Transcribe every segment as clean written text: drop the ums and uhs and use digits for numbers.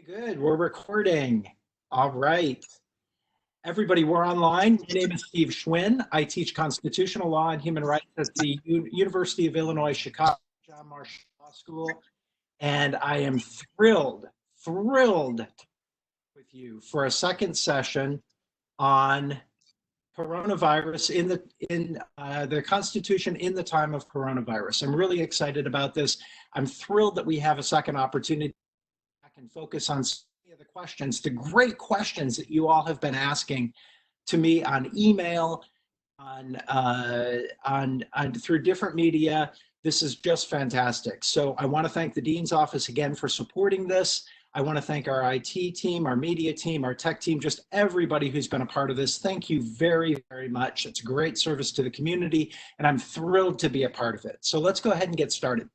Good. We're recording. All right. Everybody, we're online. My name is Steve Schwinn. I teach constitutional law and human rights at the University of Illinois Chicago John Marshall Law School. And I am thrilled to be with you for a second session on coronavirus in the Constitution in the time of coronavirus. I'm really excited about this. I'm thrilled that we have a second opportunity and focus on some of the questions, the great questions that you all have been asking to me on email, through different media. This is just fantastic. So I want to thank the Dean's Office again for supporting this. I want to thank our IT team, our media team, our tech team, just everybody who's been a part of this. Thank you very, very much. It's a great service to the community, and I'm thrilled to be a part of it. So let's go ahead and get started.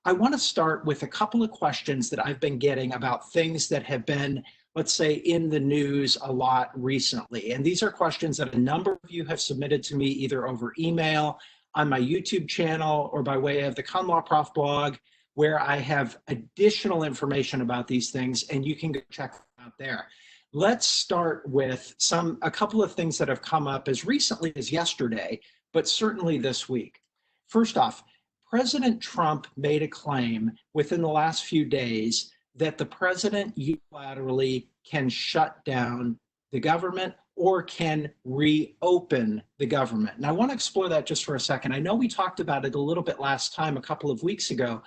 I want to start with a couple of questions that I've been getting about things that have been, let's say, in the news a lot recently. And these are questions that a number of you have submitted to me either over email, on my YouTube channel, or by way of the Con Law Prof blog, where I have additional information about these things, and you can go check them out there. Let's start with a couple of things that have come up as recently as yesterday, but certainly this week. First off, President Trump made a claim within the last few days that the president unilaterally can shut down the government or can reopen the government. And I want to explore that just for a second. I know we talked about it a little bit last time, a couple of weeks ago,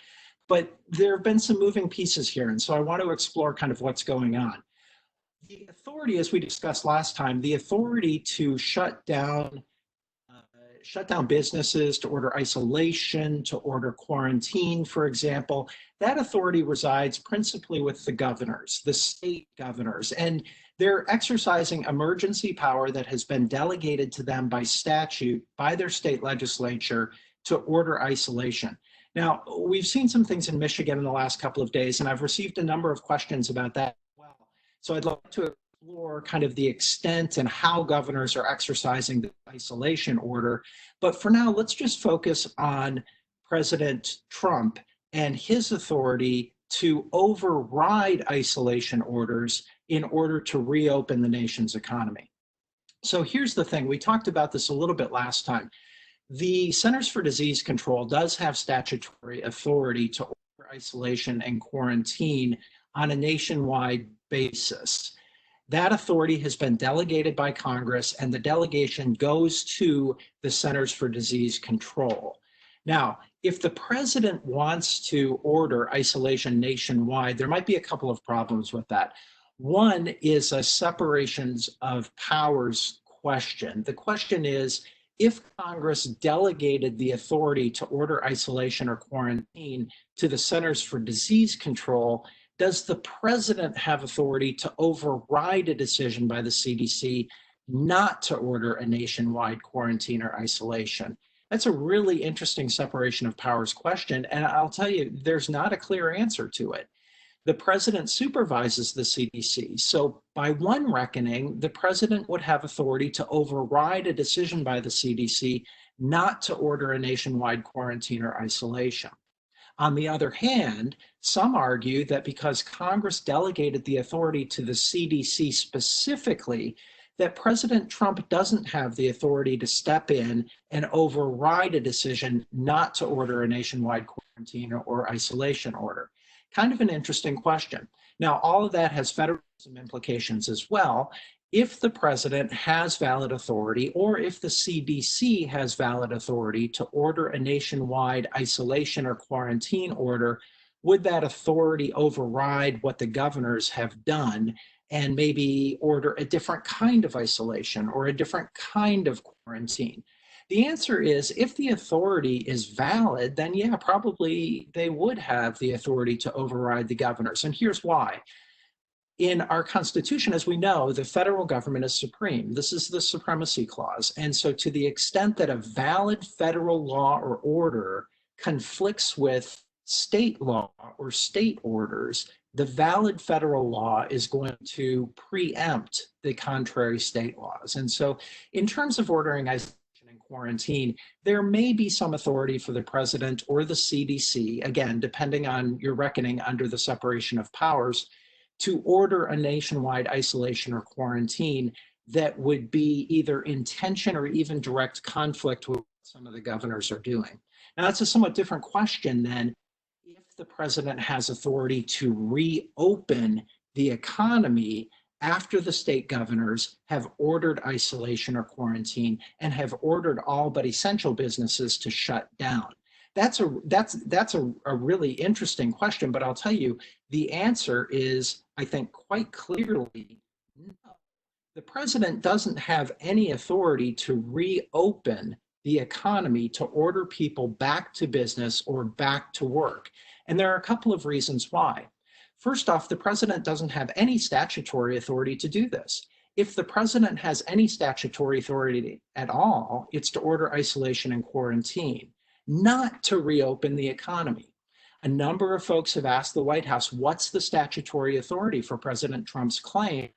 but there have been some moving pieces here. And so I want to explore kind of what's going on. The authority, as we discussed last time, the authority to shut down businesses, to order isolation, to order quarantine, for example, that authority resides principally with the governors, the state governors, and they're exercising emergency power that has been delegated to them by statute, by their state legislature, to order isolation. Now, we've seen some things in Michigan in the last couple of days, and I've received a number of questions about that as well. So I'd like to explore kind of the extent and how governors are exercising the isolation order. But for now, let's just focus on President Trump and his authority to override isolation orders in order to reopen the nation's economy. So here's the thing. We talked about this a little bit last time. The Centers for Disease Control does have statutory authority to order isolation and quarantine on a nationwide basis. That authority has been delegated by Congress, and the delegation goes to the Centers for Disease Control. Now, if the president wants to order isolation nationwide, there might be a couple of problems with that. One is a separations of powers question. The question is, if Congress delegated the authority to order isolation or quarantine to the Centers for Disease Control, does the president have authority to override a decision by the CDC not to order a nationwide quarantine or isolation? That's a really interesting separation of powers question, and I'll tell you, there's not a clear answer to it. The president supervises the CDC, so by one reckoning, the president would have authority to override a decision by the CDC not to order a nationwide quarantine or isolation. On the other hand, some argue that because Congress delegated the authority to the CDC specifically, that President Trump doesn't have the authority to step in and override a decision not to order a nationwide quarantine or isolation order. Kind of an interesting question. Now, all of that has federalism implications as well. If the president has valid authority, or if the CDC has valid authority to order a nationwide isolation or quarantine order, would that authority override what the governors have done and maybe order a different kind of isolation or a different kind of quarantine? The answer is, if the authority is valid, then yeah, probably they would have the authority to override the governors. And here's why. In our Constitution, as we know, the federal government is supreme. This is the Supremacy Clause. And so to the extent that a valid federal law or order conflicts with state law or state orders, the valid federal law is going to preempt the contrary state laws. And so in terms of ordering isolation and quarantine, there may be some authority for the president or the CDC, again, depending on your reckoning under the separation of powers, to order a nationwide isolation or quarantine that would be either in tension or even direct conflict with what some of the governors are doing. Now, that's a somewhat different question than if the president has authority to reopen the economy after the state governors have ordered isolation or quarantine and have ordered all but essential businesses to shut down. That's a really interesting question, but I'll tell you, the answer is, I think, quite clearly no. The president doesn't have any authority to reopen the economy to order people back to business or back to work. And there are a couple of reasons why. First off, the president doesn't have any statutory authority to do this. If the president has any statutory authority at all, it's to order isolation and quarantine, not to reopen the economy. A number of folks have asked the White House, what's the statutory authority for President Trump's claim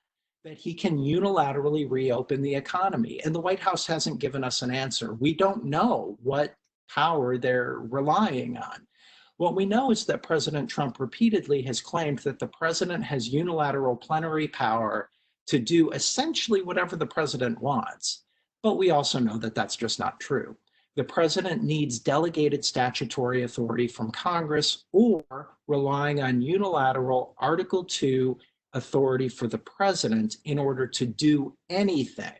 that he can unilaterally reopen the economy? And the White House hasn't given us an answer. We don't know what power they're relying on. What we know is that President Trump repeatedly has claimed that the president has unilateral plenary power to do essentially whatever the president wants. But we also know that that's just not true. The president needs delegated statutory authority from Congress or relying on unilateral Article 2 authority for the president in order to do anything.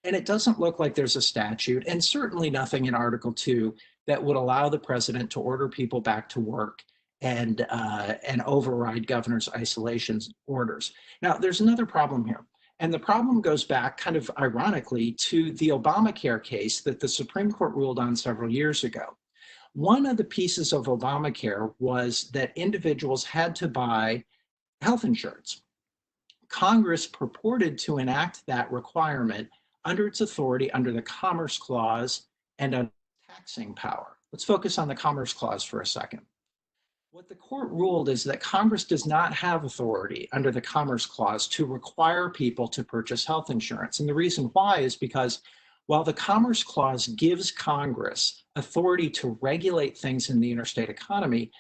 And it doesn't look like there's a statute, and certainly nothing in Article 2 that would allow the president to order people back to work and override governor's isolation orders. Now, there's another problem here. And the problem goes back, kind of ironically, to the Obamacare case that the Supreme Court ruled on several years ago. One of the pieces of Obamacare was that individuals had to buy health insurance. Congress purported to enact that requirement under its authority under the Commerce Clause and under taxing power. Let's focus on the Commerce Clause for a second. What the court ruled is that Congress does not have authority under the Commerce Clause to require people to purchase health insurance. And the reason why is because while the Commerce Clause gives Congress authority to regulate things in the interstate economy,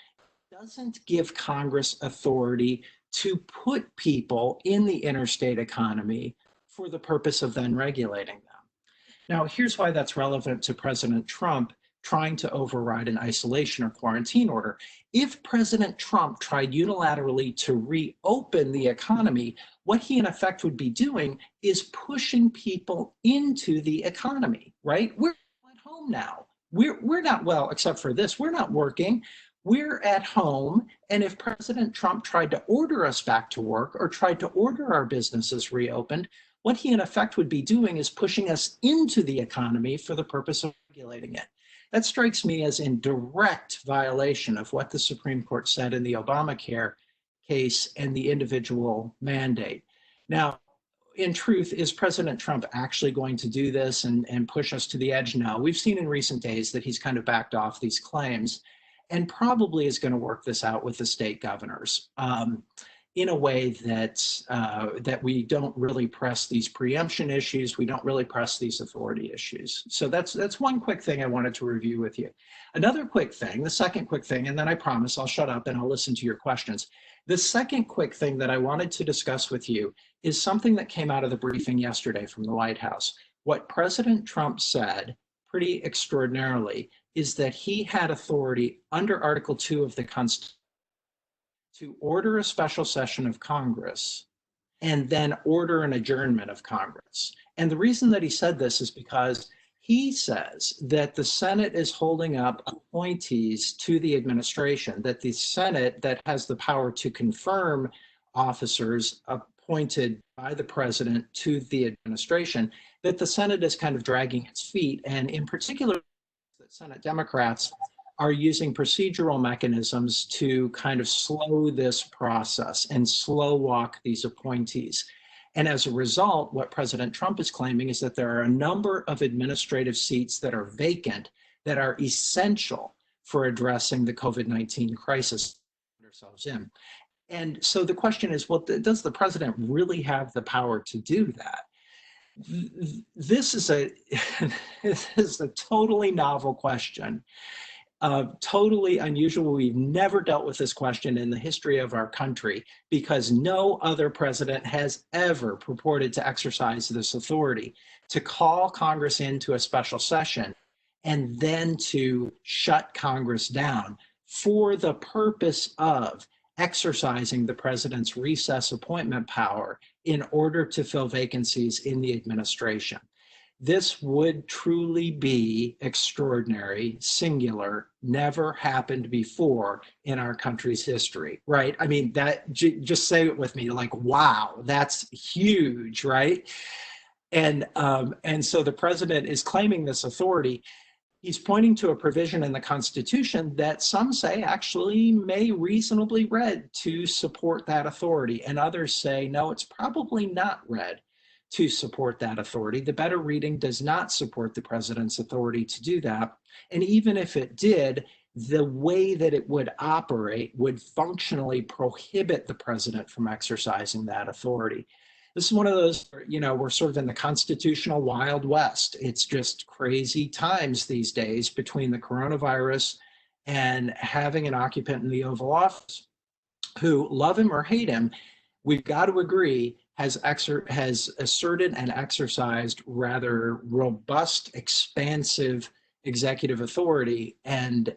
it doesn't give Congress authority to put people in the interstate economy for the purpose of then regulating them. Now, here's why that's relevant to President Trump trying to override an isolation or quarantine order. If President Trump tried unilaterally to reopen the economy, what he in effect would be doing is pushing people into the economy, right? We're at home now. We're not, well, except for this, we're not working. We're at home, and if President Trump tried to order us back to work or tried to order our businesses reopened, what he in effect would be doing is pushing us into the economy for the purpose of regulating it. That strikes me as in direct violation of what the Supreme Court said in the Obamacare case and the individual mandate. Now, in truth, is President Trump actually going to do this and push us to the edge? No. We've seen in recent days that he's kind of backed off these claims and probably is going to work this out with the state governors in a way that we don't really press these preemption issues. We don't really press these authority issues. So that's one quick thing I wanted to review with you. Another quick thing, the second quick thing, and then I promise I'll shut up and I'll listen to your questions. The second quick thing that I wanted to discuss with you is something that came out of the briefing yesterday from the White House. What President Trump said pretty extraordinarily is that he had authority under Article 2 of the Constitution to order a special session of Congress and then order an adjournment of Congress. And the reason that he said this is because he says that the Senate is holding up appointees to the administration, that the Senate that has the power to confirm officers appointed by the president to the administration, that the Senate is kind of dragging its feet. And in particular, that Senate Democrats are using procedural mechanisms to kind of slow this process and slow walk these appointees. And as a result, what President Trump is claiming is that there are a number of administrative seats that are vacant that are essential for addressing the COVID-19 crisis we find ourselves in. And so the question is, well, does the president really have the power to do that? This is a totally novel question. Totally unusual. We've never dealt with this question in the history of our country because no other president has ever purported to exercise this authority to call Congress into a special session and then to shut Congress down for the purpose of exercising the president's recess appointment power in order to fill vacancies in the administration. This would truly be extraordinary, singular, never happened before in our country's history, right? I mean, that just say it with me, like, wow, that's huge, right? And so the president is claiming this authority. He's pointing to a provision in the Constitution that some say actually may reasonably read to support that authority, and others say, no, it's probably not read to support that authority. The better reading does not support the president's authority to do that. And even if it did, the way that it would operate would functionally prohibit the president from exercising that authority. This is one of those, we're sort of in the constitutional Wild West. It's just crazy times these days between the coronavirus and having an occupant in the Oval Office who, love him or hate him, we've got to agree, has asserted and exercised rather robust, expansive executive authority, and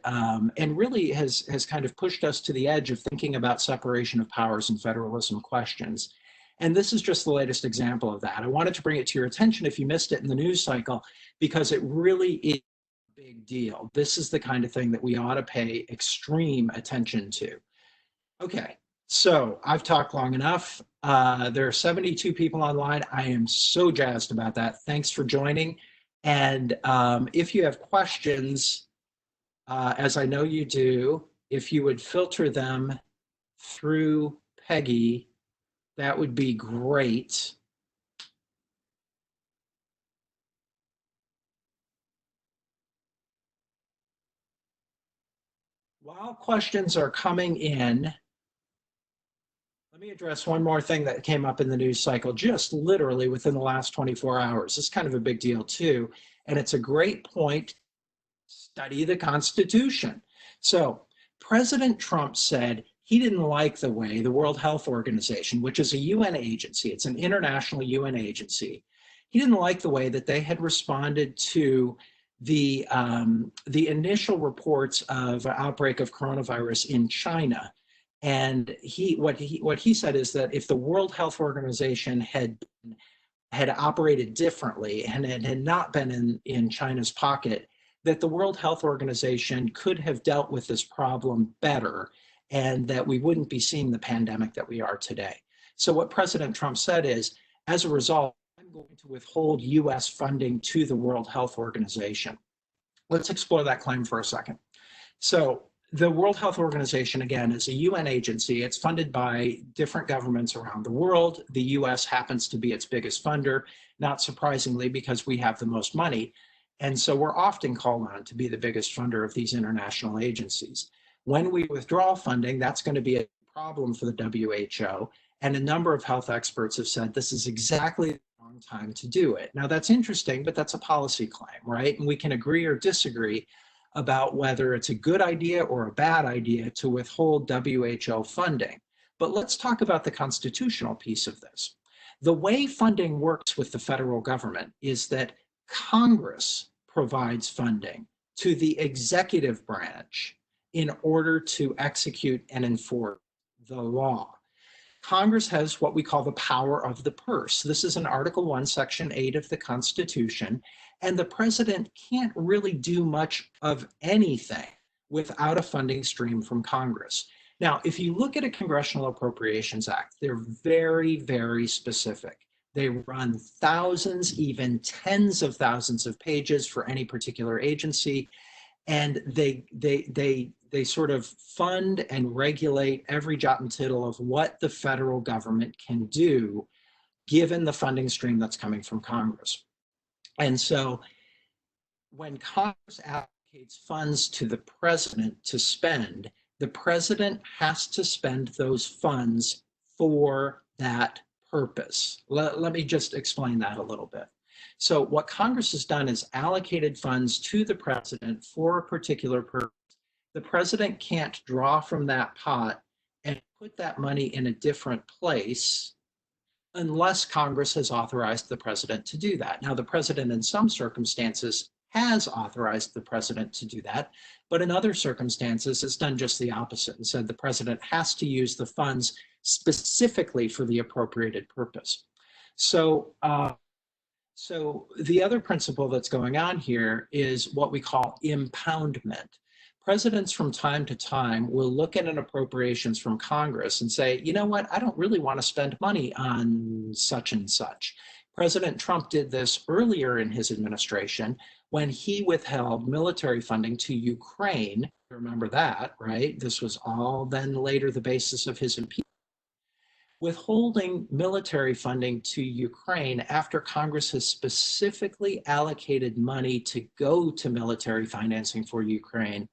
really has kind of pushed us to the edge of thinking about separation of powers and federalism questions. And this is just the latest example of that. I wanted to bring it to your attention if you missed it in the news cycle, because it really is a big deal. This is the kind of thing that we ought to pay extreme attention to. Okay. So I've talked long enough. There are 72 people online. I am so jazzed about that. Thanks for joining. And if you have questions, as I know you do, if you would filter them through Peggy, that would be great. While questions are coming in, let me address one more thing that came up in the news cycle just literally within the last 24 hours. It's kind of a big deal too, and it's a great point. Study the Constitution. So President Trump said he didn't like the way the World Health Organization, which is a UN agency, it's an international UN agency, he didn't like the way that they had responded to the initial reports of an outbreak of coronavirus in China. And what he said is that if the World Health Organization had operated differently and it had not been in China's pocket, that the World Health Organization could have dealt with this problem better and that we wouldn't be seeing the pandemic that we are today. So what President Trump said is, as a result, I'm going to withhold US funding to the World Health Organization. Let's explore that claim for a second. So the World Health Organization, again, is a UN agency. It's funded by different governments around the world. The US happens to be its biggest funder, not surprisingly, because we have the most money. And so we're often called on to be the biggest funder of these international agencies. When we withdraw funding, that's going to be a problem for the WHO. And a number of health experts have said this is exactly the wrong time to do it. Now, that's interesting, but that's a policy claim, right? And we can agree or disagree about whether it's a good idea or a bad idea to withhold WHO funding. But let's talk about the constitutional piece of this. The way funding works with the federal government is that Congress provides funding to the executive branch in order to execute and enforce the law. Congress has what we call the power of the purse. This is in Article 1, Section 8 of the Constitution, and the president can't really do much of anything without a funding stream from Congress. Now, if you look at a Congressional Appropriations Act, they're very, very specific. They run thousands, even tens of thousands of pages for any particular agency, and they sort of fund and regulate every jot and tittle of what the federal government can do given the funding stream that's coming from Congress. And so when Congress allocates funds to the president to spend, the president has to spend those funds for that purpose. Let me just explain that a little bit. So what Congress has done is allocated funds to the president for a particular purpose. the president can't draw from that pot and put that money in a different place unless Congress has authorized the president to do that. Now, the president in some circumstances has authorized the president to do that, but in other circumstances, it's done just the opposite and said the president has to use the funds specifically for the appropriated purpose. So the other principle that's going on here is what we call impoundment. Presidents from time to time will look at an appropriations from Congress and say, you know what, I don't really want to spend money on such and such. President Trump did this earlier in his administration when he withheld military funding to Ukraine. Remember that, right? This was all then later the basis of his impeachment. Withholding military funding to Ukraine after Congress has specifically allocated money to go to military financing for Ukraine,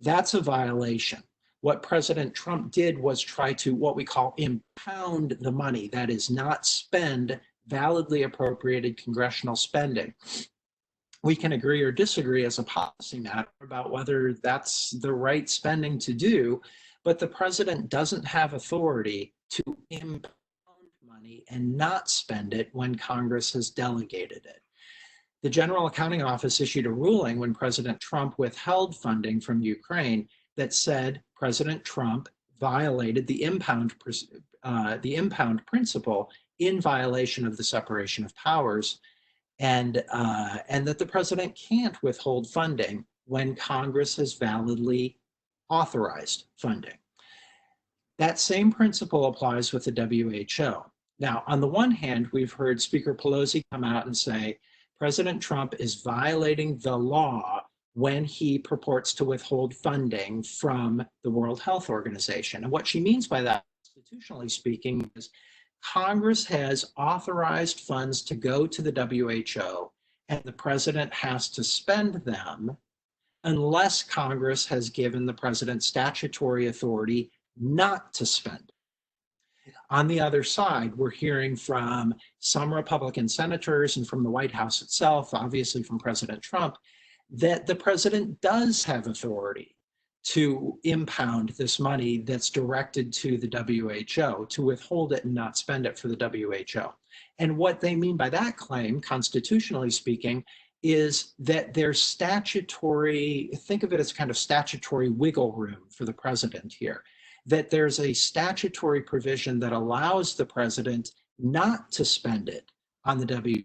that's a violation. What President Trump did was try to what we call impound the money, that is, not spend validly appropriated congressional spending. We can agree or disagree as a policy matter about whether that's the right spending to do, but the president doesn't have authority to impound money and not spend it when Congress has delegated it. The General Accounting Office issued a ruling when President Trump withheld funding from Ukraine that said President Trump violated the impound principle in violation of the separation of powers, and that the president can't withhold funding when Congress has validly authorized funding. That same principle applies with the WHO. Now, on the one hand, we've heard Speaker Pelosi come out and say, President Trump is violating the law when he purports to withhold funding from the World Health Organization. And what she means by that, constitutionally speaking, is Congress has authorized funds to go to the WHO, and the president has to spend them unless Congress has given the president statutory authority not to spend. On the other side, we're hearing from some Republican senators and from the White House itself, obviously from President Trump, that the president does have authority to impound this money that's directed to the WHO, to withhold it and not spend it for the WHO. And what they mean by that claim, constitutionally speaking, is that there's statutory, think of it as kind of statutory wiggle room for the president here, that there's a statutory provision that allows the president not to spend it on the WHO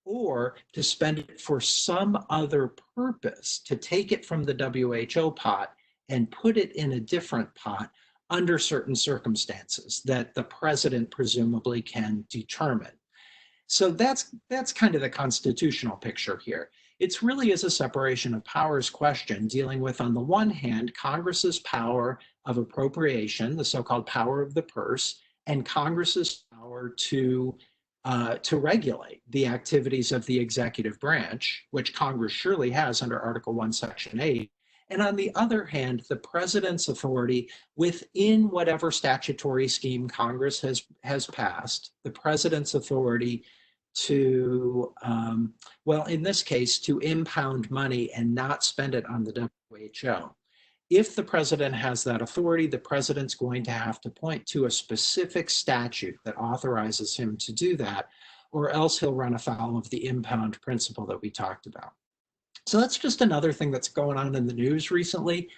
or to spend it for some other purpose, to take it from the WHO pot and put it in a different pot under certain circumstances that the president presumably can determine. So that's kind of the constitutional picture here. It really is a separation of powers question dealing with, on the one hand, Congress's power of appropriation, the so-called power of the purse, and Congress's power to regulate the activities of the executive branch, which Congress surely has under Article 1, Section 8. And on the other hand, the president's authority within whatever statutory scheme Congress has passed, the president's authority to, well, in this case, to impound money and not spend it on the WHO. If the president has that authority, the president's going to have to point to a specific statute that authorizes him to do that, or else he'll run afoul of the impound principle that we talked about. So that's just another thing that's going on in the news recently.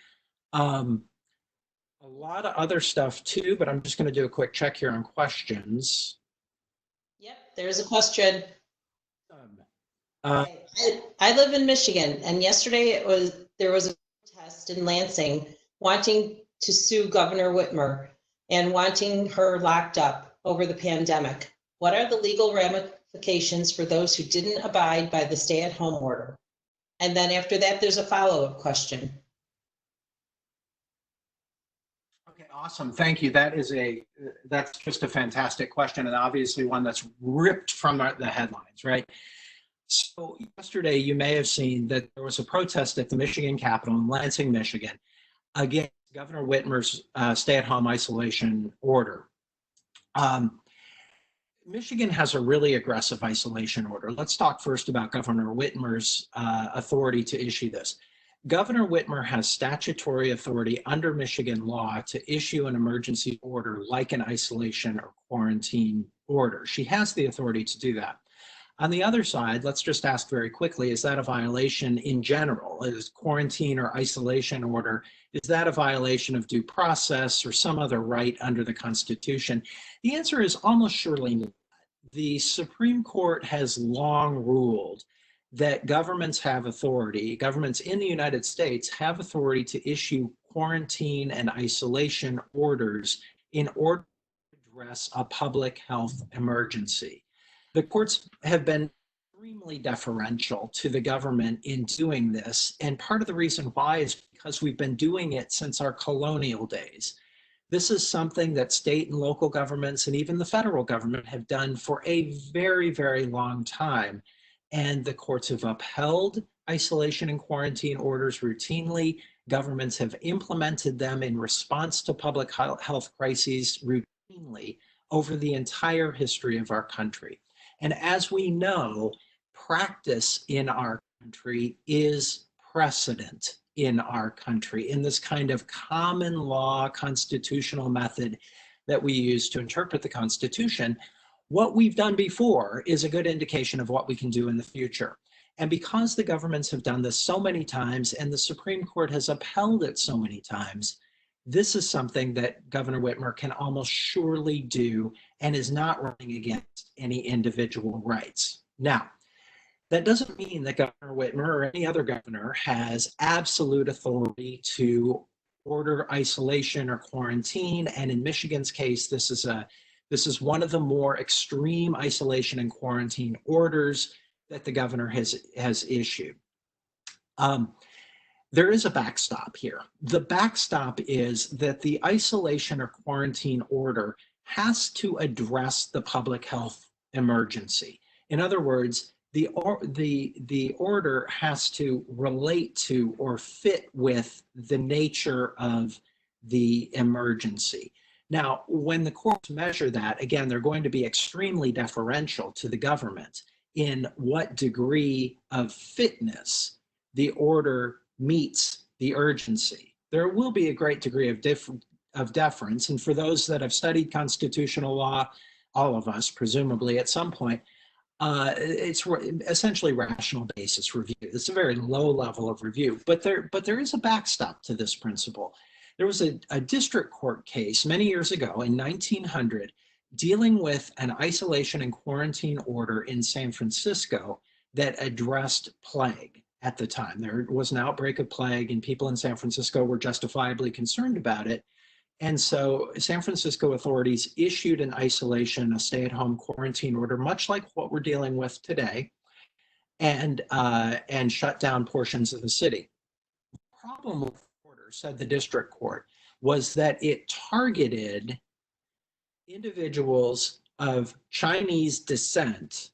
A lot of other stuff too, but I'm just going to do a quick check here on questions. Yep, there's a question. I live in Michigan, and yesterday there was a protest in Lansing wanting to sue Governor Whitmer and wanting her locked up over the pandemic. What are the legal ramifications for those who didn't abide by the stay-at-home order? And then after that, there's a follow-up question. Okay, awesome. Thank you. That's just a fantastic question, and obviously one that's ripped from the headlines, right? So yesterday, you may have seen that there was a protest at the Michigan Capitol in Lansing, Michigan, against Governor Whitmer's stay-at-home isolation order. Michigan has a really aggressive isolation order. Let's talk first about Governor Whitmer's authority to issue this. Governor Whitmer has statutory authority under Michigan law to issue an emergency order like an isolation or quarantine order. She has the authority to do that. On the other side, let's just ask very quickly, is that a violation in general? Is quarantine or isolation order, is that a violation of due process or some other right under the Constitution? The answer is almost surely not. The Supreme Court has long ruled that governments have authority, governments in the United States have authority to issue quarantine and isolation orders in order to address a public health emergency. The courts have been extremely deferential to the government in doing this, and part of the reason why is because we've been doing it since our colonial days. This is something that state and local governments and even the federal government have done for a very, very long time. And the courts have upheld isolation and quarantine orders routinely. Governments have implemented them in response to public health crises routinely over the entire history of our country. And as we know, practice in our country is precedent in our country, in this kind of common law constitutional method that we use to interpret the Constitution. What we've done before is a good indication of what we can do in the future. And because the governments have done this so many times and the Supreme Court has upheld it so many times, this is something that Governor Whitmer can almost surely do and is not running against any individual rights. Now, that doesn't mean that Governor Whitmer or any other governor has absolute authority to order isolation or quarantine. And in Michigan's case, this is one of the more extreme isolation and quarantine orders that the governor has issued. There is a backstop here. The backstop is that the isolation or quarantine order has to address the public health emergency. In other words, the order has to relate to or fit with the nature of the emergency. Now, when the courts measure that, again, they're going to be extremely deferential to the government in what degree of fitness the order meets the urgency. There will be a great degree of deference, and for those that have studied constitutional law, all of us presumably at some point, it's essentially rational basis review. It's a very low level of review, but there is a backstop to this principle. There was a district court case many years ago in 1900 dealing with an isolation and quarantine order in San Francisco that addressed plague at the time. There was an outbreak of plague and people in San Francisco were justifiably concerned about it. And so San Francisco authorities issued an isolation, a stay-at-home quarantine order, much like what we're dealing with today, and shut down portions of the city. The problem with the order, said the district court, was that it targeted individuals of Chinese descent,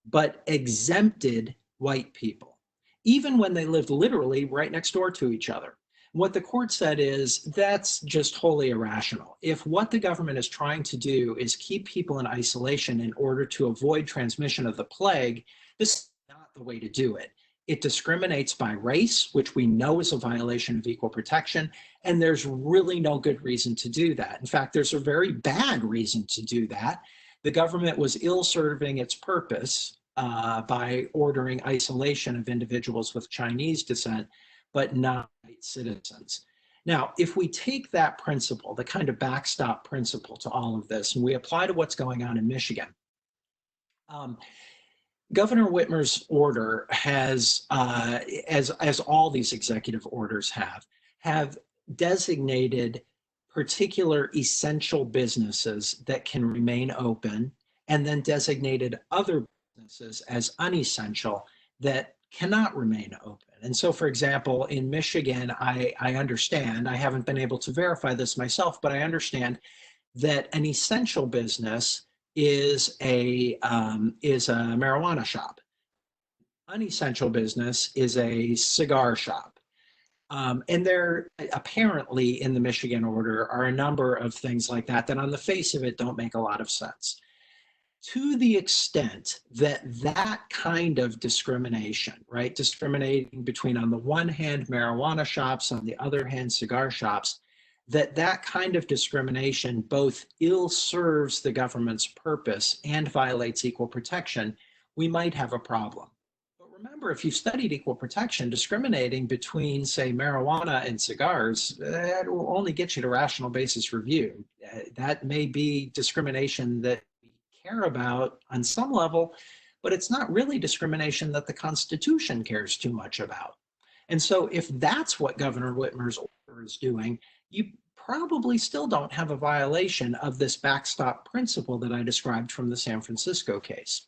but exempted white people, even when they lived literally right next door to each other. What the court said is that's just wholly irrational. If what the government is trying to do is keep people in isolation in order to avoid transmission of the plague, this is not the way to do it. It discriminates by race, which we know is a violation of equal protection, and there's really no good reason to do that. In fact, there's a very bad reason to do that. The government was ill-serving its purpose by ordering isolation of individuals with Chinese descent, but not white citizens. Now, if we take that principle, the kind of backstop principle to all of this, and we apply to what's going on in Michigan, Governor Whitmer's order has, as all these executive orders have designated particular essential businesses that can remain open, and then designated other businesses as unessential that cannot remain open. And so, for example, in Michigan, I understand, I haven't been able to verify this myself, but I understand that an essential business is a marijuana shop. Unessential business is a cigar shop. And there apparently in the Michigan order are a number of things like that that on the face of it don't make a lot of sense. To the extent that that kind of discrimination, right, discriminating between, on the one hand, marijuana shops, on the other hand, cigar shops, that kind of discrimination both ill serves the government's purpose and violates equal protection, we might have a problem. But remember, if you've studied equal protection, discriminating between, say, marijuana and cigars, that will only get you to rational basis review. That may be discrimination that we care about on some level, but it's not really discrimination that the Constitution cares too much about. And so if that's what Governor Whitmer's order is doing, you probably still don't have a violation of this backstop principle that I described from the San Francisco case.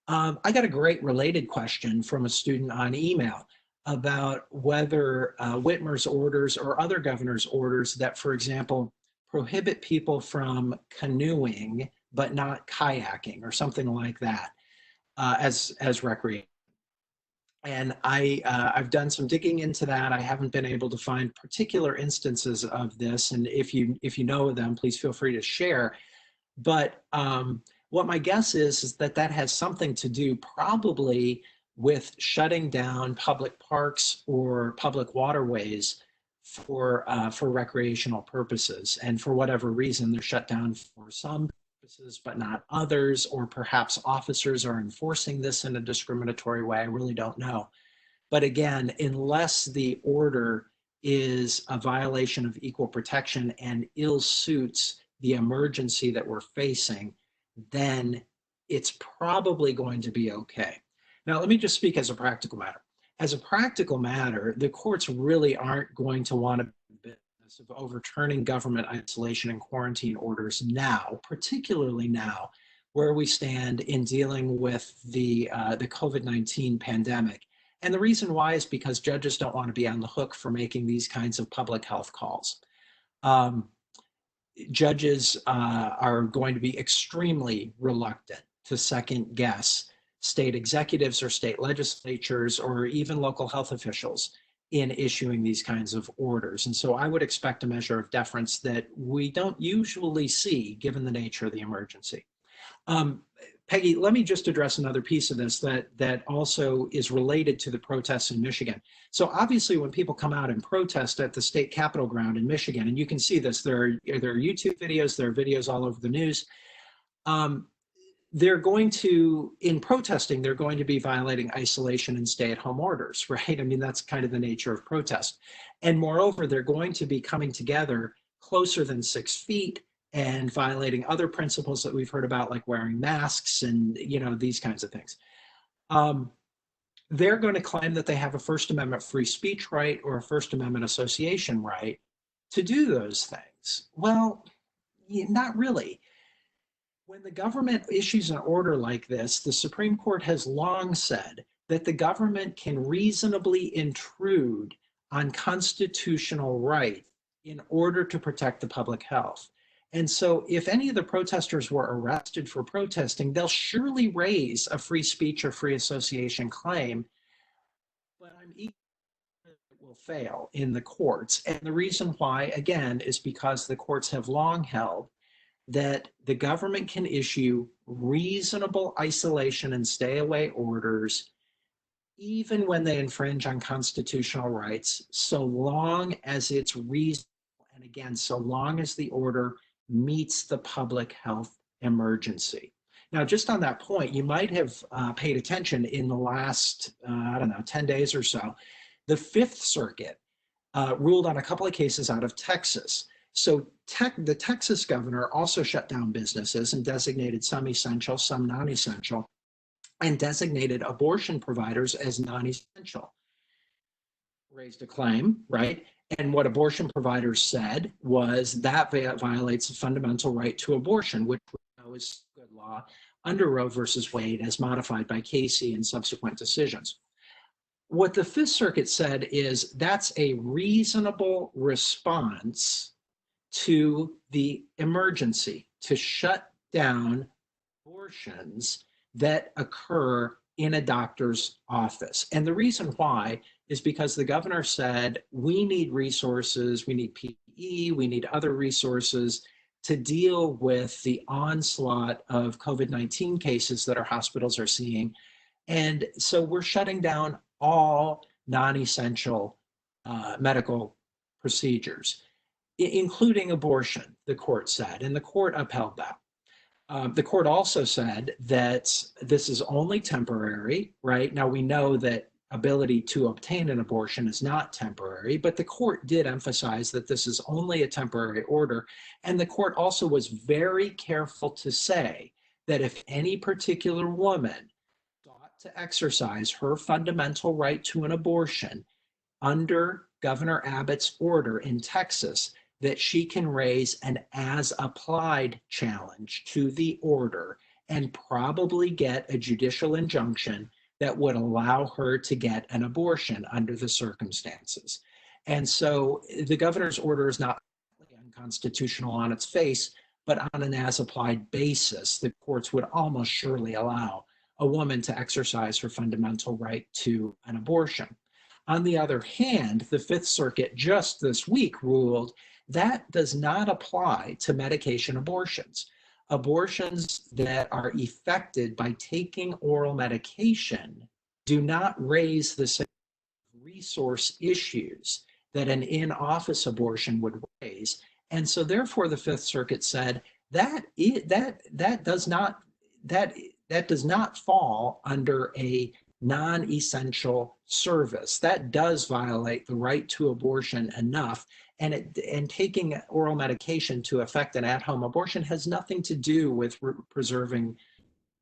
I got a great related question from a student on email about whether Whitmer's orders or other governor's orders that, for example, prohibit people from canoeing but not kayaking or something like that as recreation. And I've done some digging into that. I haven't been able to find particular instances of this. And if you know of them, please feel free to share. But what my guess is that that has something to do probably with shutting down public parks or public waterways for recreational purposes. And for whatever reason, they're shut down for some purposes, but not others, or perhaps officers are enforcing this in a discriminatory way. I really don't know. But again, unless the order is a violation of equal protection and ill suits the emergency that we're facing, then it's probably going to be okay. Now, let me just speak as a practical matter. As a practical matter, the courts really aren't going to want to be of overturning government isolation and quarantine orders now, particularly now, where we stand in dealing with the COVID-19 pandemic. And the reason why is because judges don't want to be on the hook for making these kinds of public health calls. Judges are going to be extremely reluctant to second guess state executives or state legislatures or even local health officials in issuing these kinds of orders. And so I would expect a measure of deference that we don't usually see given the nature of the emergency. Peggy, let me just address another piece of this that also is related to the protests in Michigan. So obviously when people come out and protest at the state capitol ground in Michigan, and you can see this, there are YouTube videos, there are videos all over the news, they're going to, in protesting, they're going to be violating isolation and stay-at-home orders, right? I mean, that's kind of the nature of protest. And moreover, they're going to be coming together closer than 6 feet and violating other principles that we've heard about, like wearing masks and, you know, these kinds of things. They're going to claim that they have a First Amendment free speech right or a First Amendment association right to do those things. Well, not really. When the government issues an order like this, the Supreme Court has long said that the government can reasonably intrude on constitutional rights in order to protect the public health. And so if any of the protesters were arrested for protesting, they'll surely raise a free speech or free association claim, but I'm equal it will fail in the courts. And the reason why, again, is because the courts have long held that the government can issue reasonable isolation and stay away orders even when they infringe on constitutional rights, so long as it's reasonable, and again, so long as the order meets the public health emergency. Now, just on that point, you might have paid attention in the last, 10 days or so, the Fifth Circuit ruled on a couple of cases out of Texas. So the Texas governor also shut down businesses and designated some essential, some non-essential, and designated abortion providers as non-essential. Raised a claim, right? And what abortion providers said was that violates the fundamental right to abortion, which we know is good law under Roe versus Wade as modified by Casey and subsequent decisions. What the Fifth Circuit said is that's a reasonable response to the emergency, to shut down abortions that occur in a doctor's office. And the reason why is because the governor said, we need resources, we need PPE, we need other resources to deal with the onslaught of COVID-19 cases that our hospitals are seeing. And so we're shutting down all non-essential medical procedures, including abortion, the court said, and the court upheld that. The court also said that this is only temporary, right? Now we know that ability to obtain an abortion is not temporary, but the court did emphasize that this is only a temporary order. And the court also was very careful to say that if any particular woman sought to exercise her fundamental right to an abortion under Governor Abbott's order in Texas, that she can raise an as-applied challenge to the order and probably get a judicial injunction that would allow her to get an abortion under the circumstances. And so the governor's order is not unconstitutional on its face, but on an as-applied basis, the courts would almost surely allow a woman to exercise her fundamental right to an abortion. On the other hand, the Fifth Circuit just this week ruled that does not apply to medication abortions. Abortions that are effected by taking oral medication do not raise the same resource issues that an in-office abortion would raise. And so therefore the Fifth Circuit said that does not fall under a non-essential service. That does violate the right to abortion enough. And taking oral medication to effect an at-home abortion has nothing to do with preserving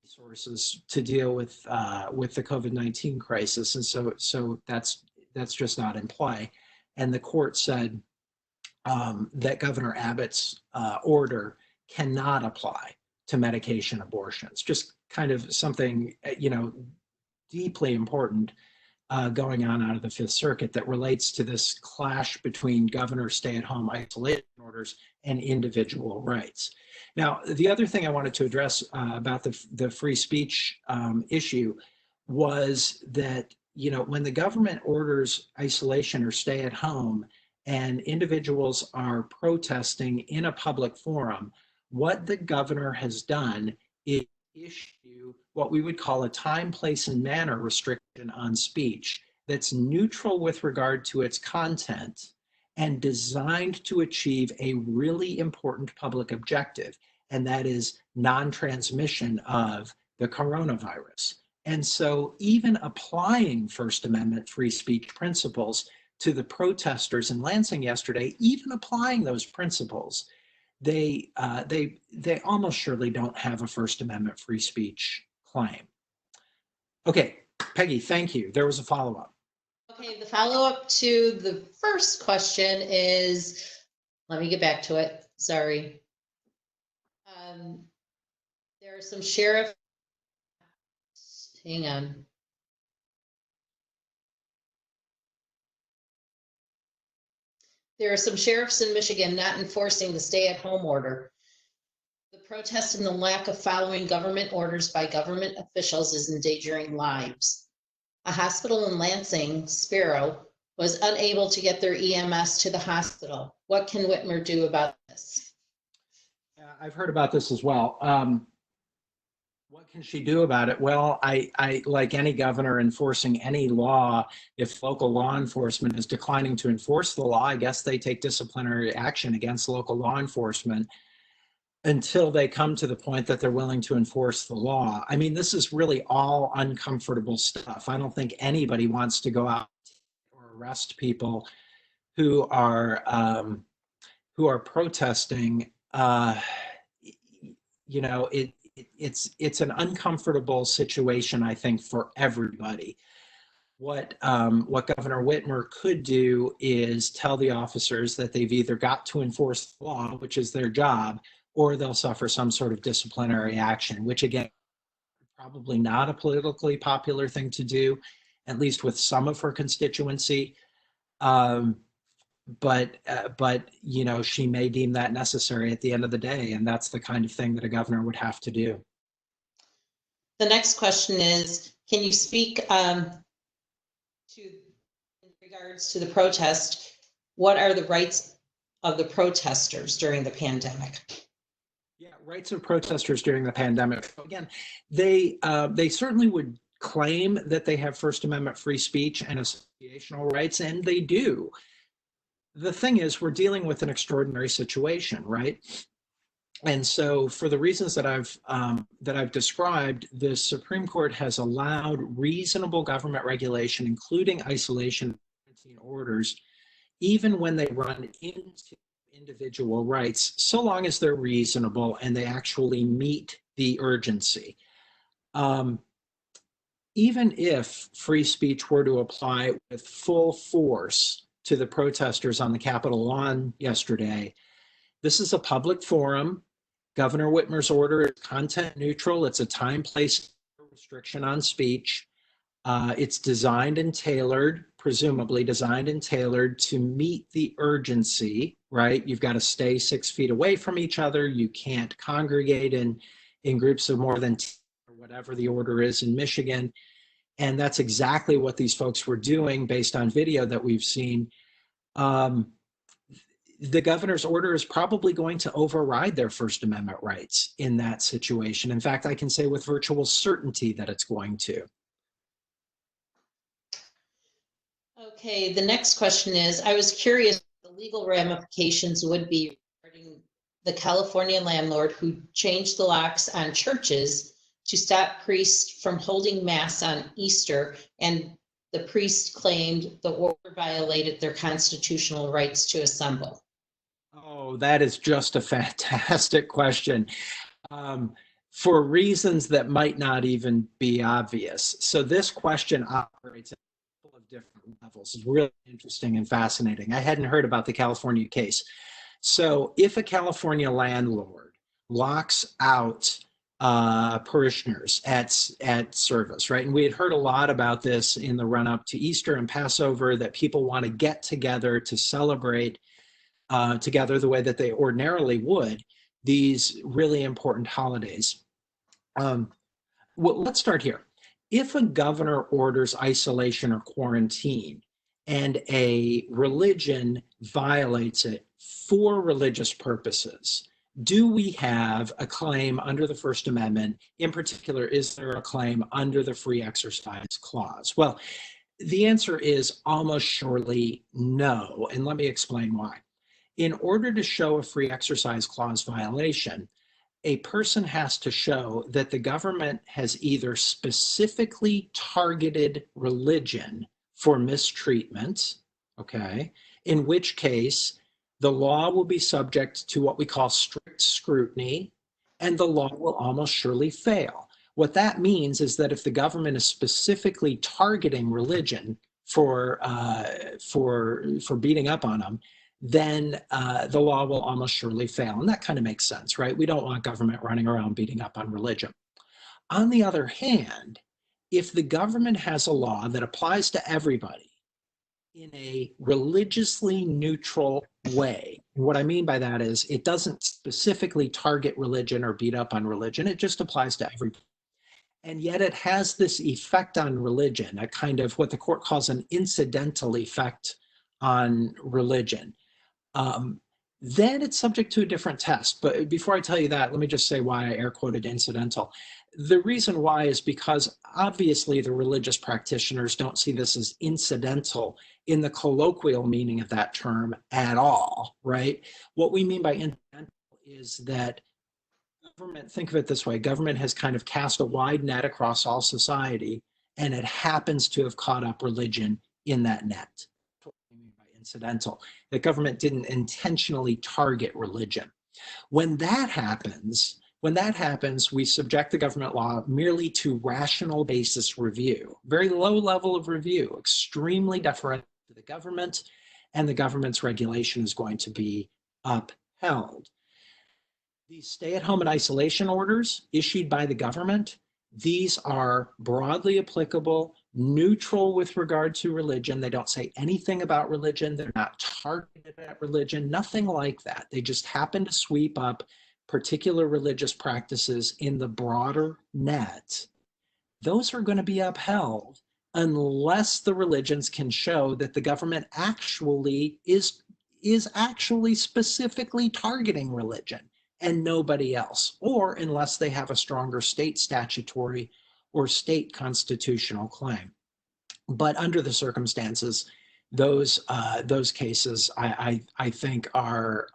resources to deal with the COVID-19 crisis. And so that's just not in play. And the court said that Governor Abbott's order cannot apply to medication abortions. Just kind of something, deeply important going on out of the Fifth Circuit that relates to this clash between governor stay-at-home isolation orders and individual rights. Now, the other thing I wanted to address about the free speech issue was that, when the government orders isolation or stay at home and individuals are protesting in a public forum, what the governor has done is issue what we would call a time, place, and manner restriction on speech that's neutral with regard to its content and designed to achieve a really important public objective, and that is non-transmission of the coronavirus. And so even applying First Amendment free speech principles to the protesters in Lansing yesterday, even applying those principles, they almost surely don't have a First Amendment free speech claim. Okay, Peggy, thank you. There was a follow-up. Okay, the follow-up to the first question is, let me get back to it, sorry. There are some sheriff, hang on. There are some sheriffs in Michigan not enforcing the stay-at-home order. The protest and the lack of following government orders by government officials is endangering lives. A hospital in Lansing, Sparrow, was unable to get their EMS to the hospital. What can Whitmer do about this? I've heard about this as well. What can she do about it? Well, I like any governor enforcing any law, if local law enforcement is declining to enforce the law, I guess they take disciplinary action against local law enforcement until they come to the point that they're willing to enforce the law. I mean, this is really all uncomfortable stuff. I don't think anybody wants to go out or arrest people who are protesting. It's an uncomfortable situation, I think, for everybody. What Governor Whitmer could do is tell the officers that they've either got to enforce the law, which is their job, or they'll suffer some sort of disciplinary action, which again, probably not a politically popular thing to do, at least with some of her constituency. But she may deem that necessary at the end of the day, and that's the kind of thing that a governor would have to do. The next question is, can you speak in regards to the protest? What are the rights of the protesters during the pandemic? Yeah, rights of protesters during the pandemic. Again, they certainly would claim that they have First Amendment free speech and associational rights, and they do. The thing is, we're dealing with an extraordinary situation, right? And so, for the reasons that I've described, the Supreme Court has allowed reasonable government regulation, including isolation orders, even when they run into individual rights, so long as they're reasonable and they actually meet the urgency. Even if free speech were to apply with full force to the protesters on the Capitol lawn yesterday, this is a public forum. Governor Whitmer's order is content neutral. It's a time, place restriction on speech. It's designed and tailored, presumably designed and tailored to meet the urgency, right? You've got to stay 6 feet away from each other. You can't congregate in groups of more than 10 or whatever the order is in Michigan. And that's exactly what these folks were doing based on video that we've seen. The governor's order is probably going to override their First Amendment rights in that situation. In fact, I can say with virtual certainty that it's going to. Okay, the next question is, I was curious what the legal ramifications would be regarding the California landlord who changed the locks on churches to stop priests from holding mass on Easter, and the priest claimed the order violated their constitutional rights to assemble. Oh, that is just a fantastic question. For reasons that might not even be obvious. So this question operates at a couple of different levels. It's really interesting and fascinating. I hadn't heard about the California case. So if a California landlord locks out parishioners at service, right? And we had heard a lot about this in the run-up to Easter and Passover, that people want to get together to celebrate together the way that they ordinarily would these really important holidays. Well, let's start here. If a governor orders isolation or quarantine and a religion violates it for religious purposes, do we have a claim under the First Amendment? In particular, is there a claim under the Free Exercise Clause? Well, the answer is almost surely no, and let me explain why. In order to show a Free Exercise Clause violation, a person has to show that the government has either specifically targeted religion for mistreatment, okay, in which case the law will be subject to what we call strict scrutiny, and the law will almost surely fail. What that means is that if the government is specifically targeting religion for beating up on them, then the law will almost surely fail. And that kind of makes sense, right? We don't want government running around beating up on religion. On the other hand, if the government has a law that applies to everybody in a religiously neutral way, and what I mean by that is it doesn't specifically target religion or beat up on religion, it just applies to everybody. And yet it has this effect on religion, a kind of what the court calls an incidental effect on religion. Then it's subject to a different test. But before I tell you that, let me just say why I air quoted incidental. The reason why is because obviously the religious practitioners don't see this as incidental in the colloquial meaning of that term at all, right? What we mean by incidental is that government, think of it this way, government has kind of cast a wide net across all society, and it happens to have caught up religion in that net. Incidental. The government didn't intentionally target religion. When that happens, we subject the government law merely to rational basis review, very low level of review, extremely deferential to the government, and the government's regulation is going to be upheld. These stay-at-home and isolation orders issued by the government, these are broadly applicable, neutral with regard to religion. They don't say anything about religion. They're not targeted at religion, nothing like that. They just happen to sweep up particular religious practices in the broader net. Those are going to be upheld unless the religions can show that the government actually is actually specifically targeting religion. and nobody else, or unless they have a stronger state statutory or state constitutional claim. But under the circumstances, those cases I think are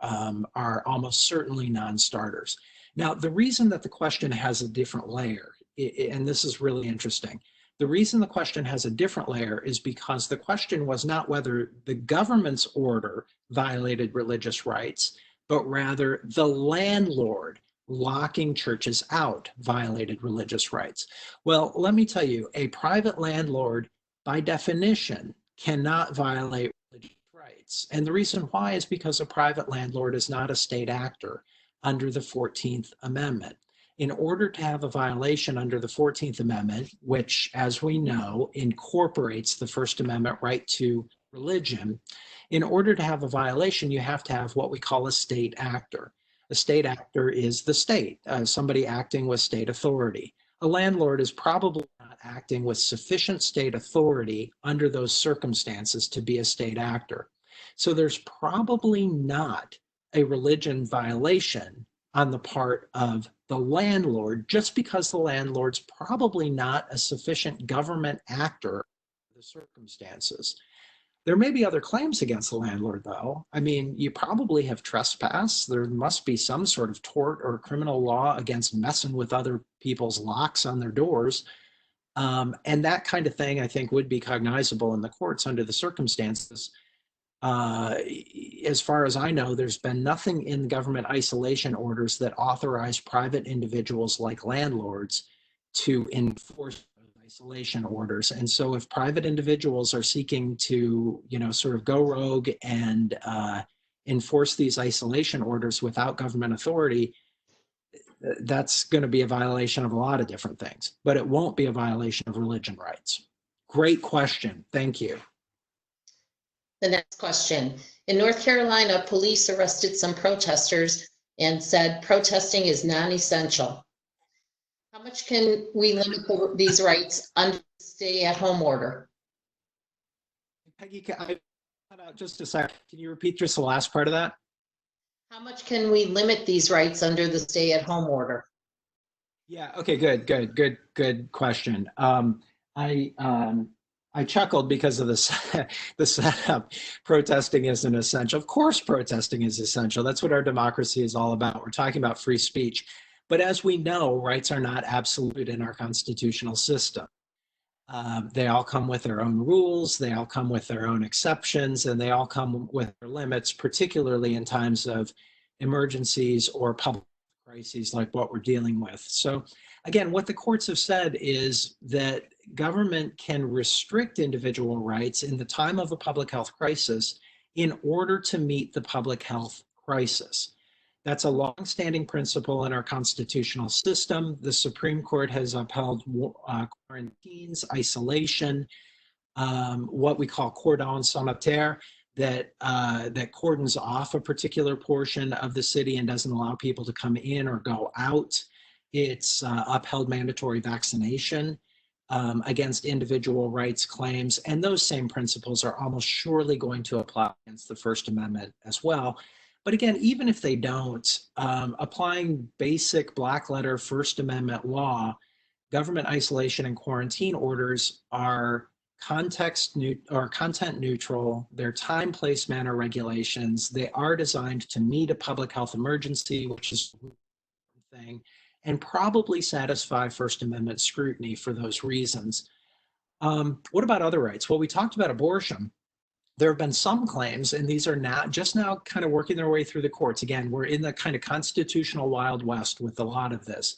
almost certainly non-starters. Now, the reason that the question has a different layer, and this is really interesting, the reason the question has a different layer is because the question was not whether the government's order violated religious rights, but rather the landlord locking churches out violated religious rights. Well, let me tell you, a private landlord, by definition, cannot violate religious rights. And the reason why is because a private landlord is not a state actor under the 14th Amendment. In order to have a violation under the 14th Amendment, which, as we know, incorporates the First Amendment right to religion, in order to have a violation, you have to have what we call a state actor. A state actor is the state, somebody acting with state authority. A landlord is probably not acting with sufficient state authority under those circumstances to be a state actor. So there's probably not a religion violation on the part of the landlord, just because the landlord's probably not a sufficient government actor under the circumstances. There may be other claims against the landlord, though. I mean, you probably have trespass. There must be some sort of tort or criminal law against messing with other people's locks on their doors. And that kind of thing, I think, would be cognizable in the courts under the circumstances. As far as I know, there's been nothing in government isolation orders that authorize private individuals like landlords to enforce isolation orders. And so if private individuals are seeking to, sort of go rogue and enforce these isolation orders without government authority, that's going to be a violation of a lot of different things, but it won't be a violation of religion rights. Great question. Thank you. The next question. In North Carolina, police arrested some protesters and said protesting is non-essential. How much can we limit these rights under the stay-at-home order? Peggy, just a second. Can you repeat just the last part of that? How much can we limit these rights under the stay-at-home order? Yeah. Okay. Good question. I chuckled because of the setup. Protesting isn't essential. Of course, protesting is essential. That's what our democracy is all about. We're talking about free speech. But as we know, rights are not absolute in our constitutional system. They all come with their own rules. They all come with their own exceptions, and they all come with their limits, particularly in times of emergencies or public crises like what we're dealing with. So again, what the courts have said is that government can restrict individual rights in the time of a public health crisis in order to meet the public health crisis. That's a long-standing principle in our constitutional system. The Supreme Court has upheld quarantines, isolation, what we call cordon sanitaire, that cordons off a particular portion of the city and doesn't allow people to come in or go out. It's upheld mandatory vaccination against individual rights claims, and those same principles are almost surely going to apply against the First Amendment as well. But again, even if they don't, applying basic black letter First Amendment law, government isolation and quarantine orders are content neutral. They're time, place, manner regulations. They are designed to meet a public health emergency, which is a thing, and probably satisfy First Amendment scrutiny for those reasons. What about other rights? Well, we talked about abortion. There have been some claims, and these are just now kind of working their way through the courts. Again, we're in the kind of constitutional Wild West with a lot of this.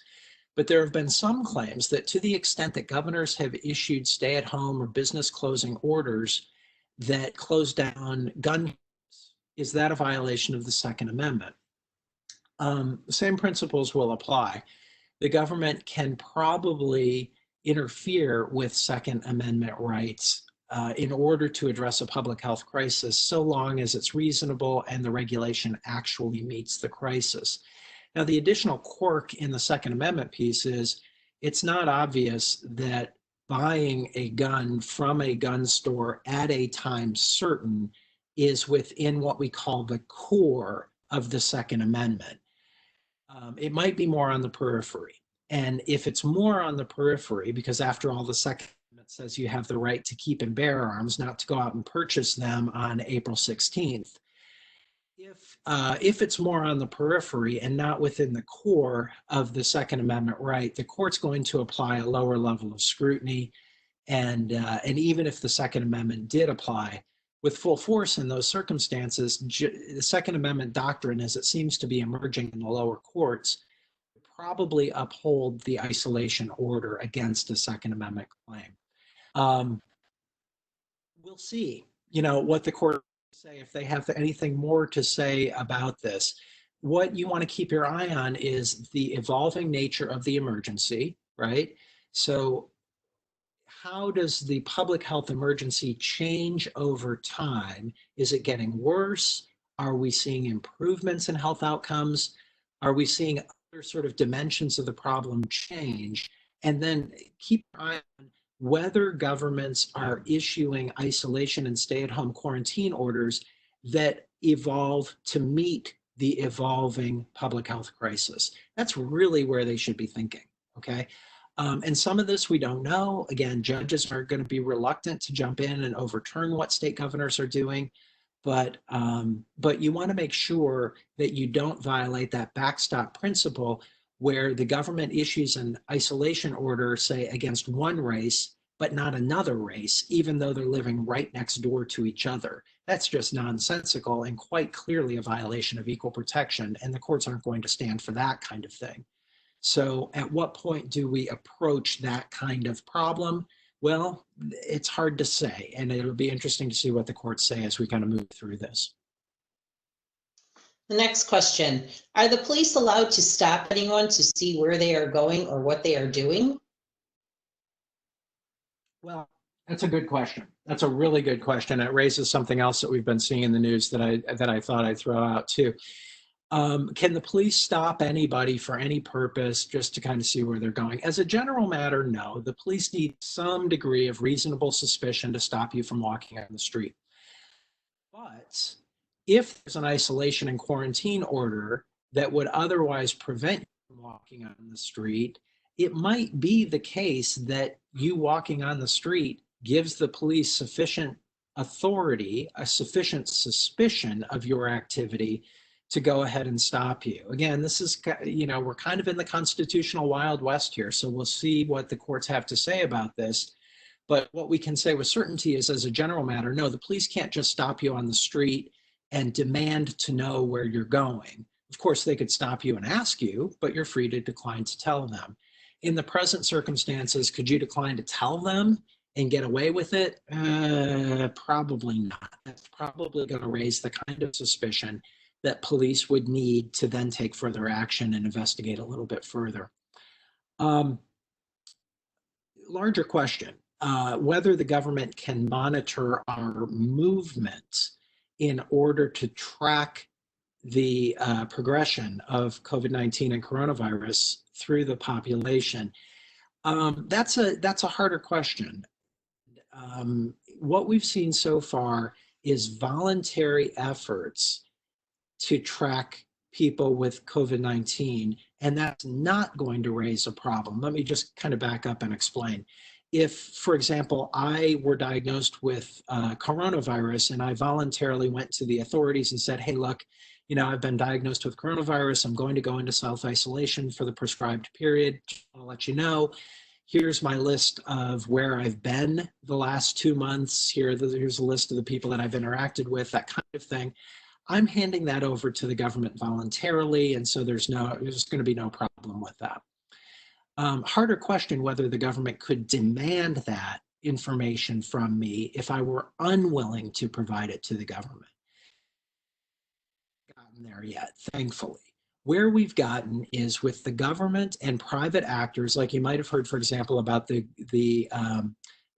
But there have been some claims that to the extent that governors have issued stay-at-home or business closing orders that close down gun, is that a violation of the Second Amendment? The same principles will apply. The government can probably interfere with Second Amendment rights in order to address a public health crisis, so long as it's reasonable and the regulation actually meets the crisis. Now, the additional quirk in the Second Amendment piece is it's not obvious that buying a gun from a gun store at a time certain is within what we call the core of the Second Amendment. It might be more on the periphery. And if it's more on the periphery, because after all, the Second Amendment says you have the right to keep and bear arms, not to go out and purchase them on April 16th. If it's more on the periphery and not within the core of the Second Amendment right, the court's going to apply a lower level of scrutiny. And even if the Second Amendment did apply with full force in those circumstances, the Second Amendment doctrine, as it seems to be emerging in the lower courts, probably uphold the isolation order against a Second Amendment claim. We'll see, what the court say if they have anything more to say about this. What you want to keep your eye on is the evolving nature of the emergency, right? So how does the public health emergency change over time? Is it getting worse? Are we seeing improvements in health outcomes? Are we seeing other sort of dimensions of the problem change? And then keep your eye on whether governments are issuing isolation and stay-at-home quarantine orders that evolve to meet the evolving public health crisis. That's really where they should be thinking, okay? And some of this we don't know. Again, judges are going to be reluctant to jump in and overturn what state governors are doing, but you want to make sure that you don't violate that backstop principle where the government issues an isolation order, say, against one race, but not another race, even though they're living right next door to each other. That's just nonsensical and quite clearly a violation of equal protection, and the courts aren't going to stand for that kind of thing. So at what point do we approach that kind of problem? Well, it's hard to say, and it'll be interesting to see what the courts say as we kind of move through this. The next question, are the police allowed to stop anyone to see where they are going or what they are doing? Well, that's a good question. That's a really good question. It raises something else that we've been seeing in the news that I thought I'd throw out too. Can the police stop anybody for any purpose just to kind of see where they're going? As a general matter, no. The police need some degree of reasonable suspicion to stop you from walking on the street. But if there's an isolation and quarantine order that would otherwise prevent you from walking on the street, it might be the case that you walking on the street gives the police sufficient authority, a sufficient suspicion of your activity to go ahead and stop you. Again, this is, we're kind of in the constitutional Wild West here, so we'll see what the courts have to say about this. But what we can say with certainty is, as a general matter, no, the police can't just stop you on the street and demand to know where you're going. Of course, they could stop you and ask you, but you're free to decline to tell them. In the present circumstances, could you decline to tell them and get away with it? Probably not. That's probably going to raise the kind of suspicion that police would need to then take further action and investigate a little bit further. Larger question, whether the government can monitor our movement in order to track the progression of COVID-19 and coronavirus through the population. That's a harder question. What we've seen so far is voluntary efforts to track people with COVID-19, and that's not going to raise a problem. Let me just kind of back up and explain. If, for example, I were diagnosed with coronavirus and I voluntarily went to the authorities and said, hey, look, I've been diagnosed with coronavirus. I'm going to go into self-isolation for the prescribed period. I'll let you know. Here's my list of where I've been the last 2 months. Here's a list of the people that I've interacted with, that kind of thing. I'm handing that over to the government voluntarily, and so there's going to be no problem with that. Harder question whether the government could demand that information from me if I were unwilling to provide it to the government. Gotten there yet, thankfully. Where we've gotten is with the government and private actors, like you might have heard, for example, about the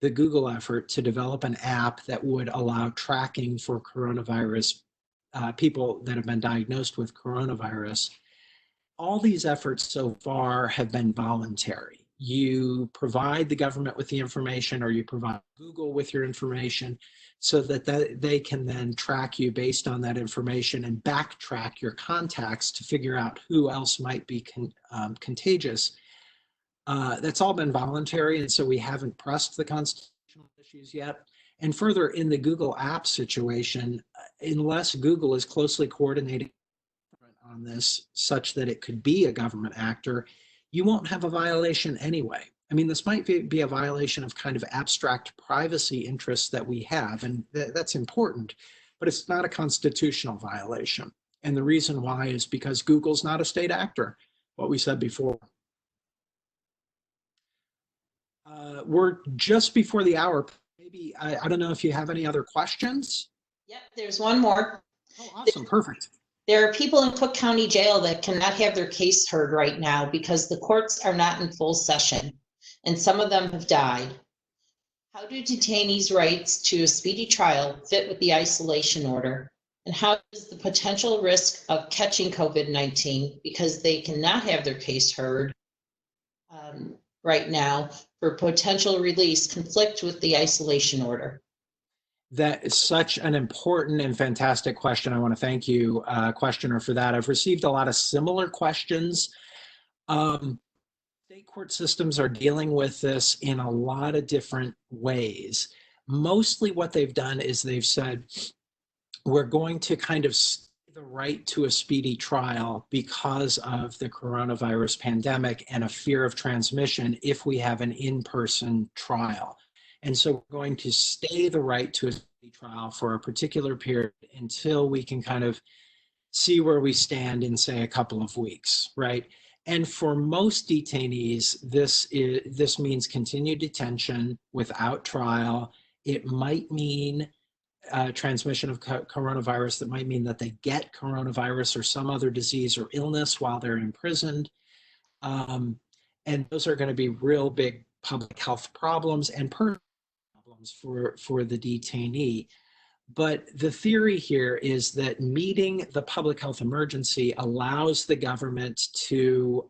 Google effort to develop an app that would allow tracking for coronavirus, people that have been diagnosed with coronavirus. All these efforts so far have been voluntary. you provide the government with the information, or you provide Google with your information, so that they can then track you based on that information and backtrack your contacts to figure out who else might be contagious. That's all been voluntary, and so we haven't pressed the constitutional issues yet. And further, in the Google app situation, unless Google is closely coordinating on this such that it could be a government actor, you won't have a violation anyway. I mean, this might be a violation of kind of abstract privacy interests that we have, and that's important, but it's not a constitutional violation. And the reason why is because Google's not a state actor, what we said before. We're just before the hour. Maybe, I don't know if you have any other questions? Yep, there's one more. Oh, awesome, perfect. There are people in Cook County Jail that cannot have their case heard right now because the courts are not in full session, and some of them have died. How do detainees' rights to a speedy trial fit with the isolation order? And how does the potential risk of catching COVID-19 because they cannot have their case heard right now for potential release conflict with the isolation order? That is such an important and fantastic question. I want to thank you, questioner, for that. I've received a lot of similar questions. State court systems are dealing with this in a lot of different ways. Mostly what they've done is they've said, we're going to kind of the right to a speedy trial because of the coronavirus pandemic and a fear of transmission if we have an in-person trial. And so we're going to stay the right to a speedy trial for a particular period until we can kind of see where we stand in, say, a couple of weeks, right? And for most detainees, this means continued detention without trial. It might mean transmission of coronavirus. That might mean that they get coronavirus or some other disease or illness while they're imprisoned. And those are going to be real big public health problems and personal problems for the detainee. But the theory here is that meeting the public health emergency allows the government to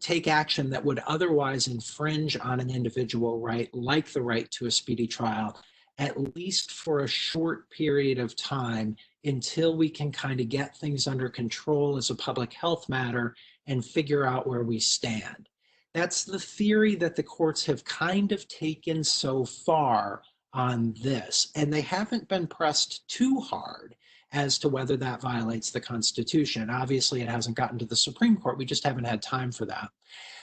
take action that would otherwise infringe on an individual right, like the right to a speedy trial, at least for a short period of time until we can kind of get things under control as a public health matter and figure out where we stand. That's the theory that the courts have kind of taken so far on this, and they haven't been pressed too hard as to whether that violates the Constitution. Obviously, it hasn't gotten to the Supreme Court. We just haven't had time for that.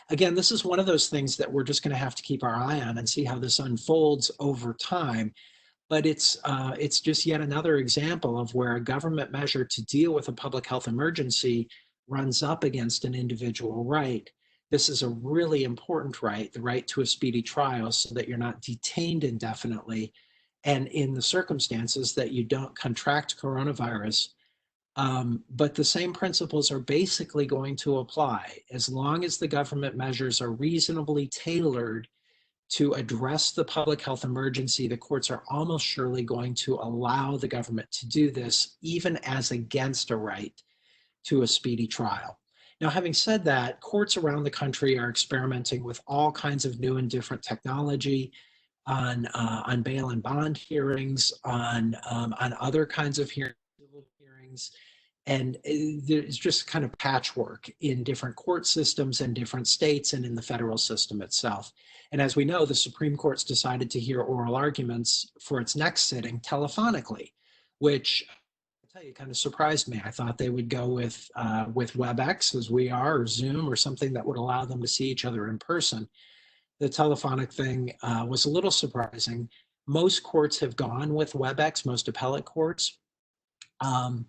Again, this is one of those things that we're just going to have to keep our eye on and see how this unfolds over time. But it's just yet another example of where a government measure to deal with a public health emergency runs up against an individual right. This is a really important right, the right to a speedy trial, so that you're not detained indefinitely, and in the circumstances that you don't contract coronavirus. But the same principles are basically going to apply as long as the government measures are reasonably tailored to address the public health emergency. The courts are almost surely going to allow the government to do this, even as against a right to a speedy trial. Now, having said that, courts around the country are experimenting with all kinds of new and different technology on bail and bond hearings, on other kinds of hearings, and there's just kind of patchwork in different court systems in different states and in the federal system itself. And as we know, the Supreme Court's decided to hear oral arguments for its next sitting telephonically, which it kind of surprised me. I thought they would go with WebEx, as we are, or Zoom, or something that would allow them to see each other in person. The telephonic thing was a little surprising. Most courts have gone with WebEx, most appellate courts, and